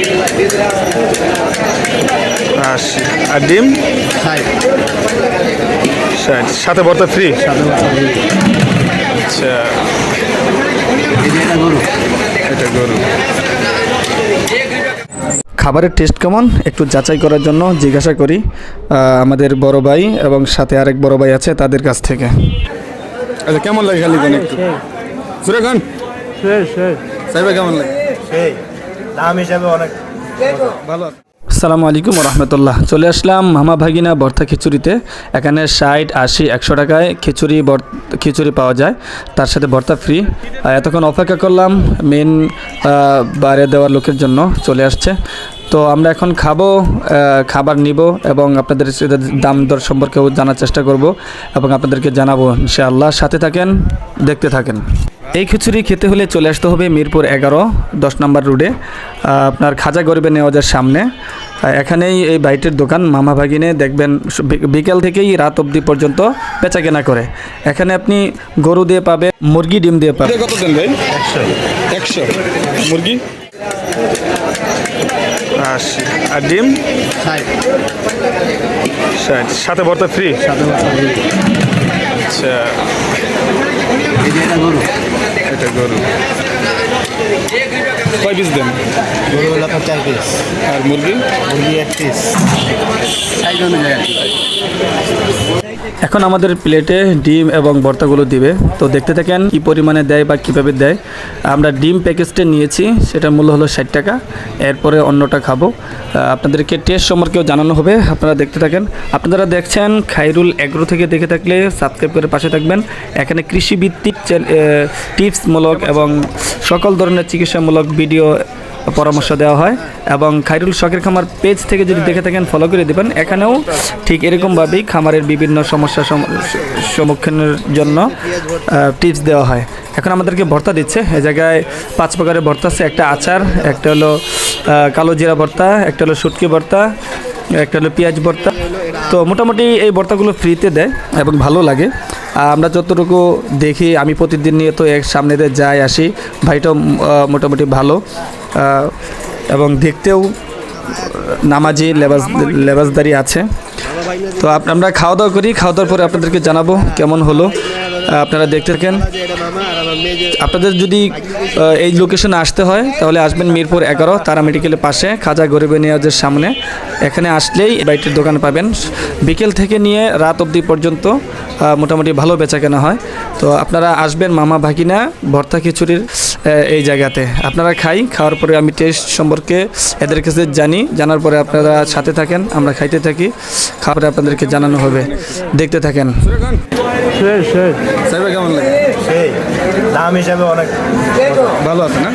80 আর ডিম 60 সাথে ভর্তা ফ্রি। আচ্ছা এটা গরু। খাবারের টেস্ট কেমন একটু যাচাই করার জন্য জিজ্ঞাসা করি আমাদের বড় ভাই এবং সাথে আরেক বড় ভাই আছে তাদের কাছ থেকে। আচ্ছা কেমন লাগে খালি কোন একটু সুরে গান সাইবা কেমন লাগে? দাম হিসাবে অনেক ভালো। আসসালামু আলাইকুম রহমতুল্লাহ। চলে আসলাম মামা ভাগিনা ভর্তা খিচুড়িতে। এখানে 60, 80, 100 টাকায় খিচুড়ি পাওয়া যায়, তার সাথে ভর্তা ফ্রি। এতক্ষণ অপেক্ষা করলাম, মেন বাইরে দেওয়ার লোকের জন্য চলে আসছে। তো আমরা এখন খাবার নিব এবং আপনাদের দাম দর সম্পর্কেও জানার চেষ্টা করব এবং আপনাদেরকে জানাবো ইনশাআল্লাহ। সাথে থাকেন, দেখতে থাকেন। এই খিচুড়ি খেতে হলে চলে আসতে হবে মিরপুর 11 10 নম্বর রোডে, আপনার খাজা গরিবের নেওয়াজের সামনে। এখানেই এই বাইটের দোকান মামা ভাগিনে। দেখবেন বিকেল থেকেই রাত অবধি পর্যন্ত বেচা কেনা করে। এখানে আপনি গরু দিয়ে পাবে, মুরগি ডিম দিয়ে পাবে। কত দেন ভাই? 100 মুরগি 80 আর ডিম 60 সাথে ভর্তা ফ্রি। আচ্ছা এটা গরু কয় পিস দেন? গরু হলো 4 পিস আর মুরগি 1 পিস সাইজ অনুযায়ী। এখন আমাদের প্লেটে ডিম এবং ভর্তাগুলো দিবে। তো দেখতে থাকেন কী পরিমাণে দেয় বা কীভাবে দেয়। আমরা ডিম প্যাকেজটা নিয়েছি, সেটার মূল্য হলো 60 টাকা। এরপরে অন্যটা খাবো, আপনাদেরকে টেস্ট সম্পর্কেও জানানো হবে। আপনারা দেখতে থাকেন। আপনারা দেখছেন খাইরুল এগ্রো থেকে দেখে থাকলে সাবস্ক্রাইব করে পাশে থাকবেন। এখানে কৃষিভিত্তিক টিপসমূলক এবং সকল ধরনের চিকিৎসামূলক ভিডিও পরামর্শ দেওয়া হয়। এবং খাইরুল শখের খামার পেজ থেকে যদি দেখে থাকেন ফলো করে দেবেন। এখানেও ঠিক এরকমভাবেই খামারের বিভিন্ন সমস্যার সম্মুখীনের জন্য টিপস দেওয়া হয়। এখন আমাদেরকে ভর্তা দিচ্ছে। এই জায়গায় 5 প্রকারের ভর্তা আছে। একটা আচার, একটা হলো কালো জিরা ভর্তা, একটা হলো শুটকি ভর্তা, একটা হলো পেঁয়াজ ভর্তা। তো মোটামুটি এই ভর্তাগুলো ফ্রিতে দেয় এবং ভালো লাগে। আমরা যতটুকু দেখি, আমি প্রতিদিন নিয়ে তো এর সামনে দিয়ে যাই আসি। ভাইটাও মোটামুটি ভালো এবং দেখতেও নামাজি লেবাসদারি আছে। তো আমরা খাওয়া দাওয়া করি, খাওয়া দাওয়ার পরে আপনাদেরকে জানাবো কেমন হলো। আপনারা দেখতে থাকেন। আপনাদের যদি এই লোকেশনে আসতে হয় তাহলে আসবেন মিরপুর 11 তারা মেডিকেলের পাশে খাজা গরিবের নেওয়াজের সামনে। এখানে আসলেই বাইটের দোকান পাবেন। বিকেল থেকে নিয়ে রাত অবধি পর্যন্ত মোটামুটি ভালো বেচা কেনা হয়। তো আপনারা আসবেন মামা ভাগিনা ভর্তা খিচুড়ির এই জায়গাতে। আপনারা খাওয়ার পরে আমি টেস্ট সম্পর্কে এদের কাছে জানার পরে আপনারা সাথে থাকেন, আমরা খাইতে থাকি। খাবারে আপনাদেরকে জানানো হবে, দেখতে থাকেন। কেমন লাগে? দাম হিসাবে অনেক ভালো আছে না?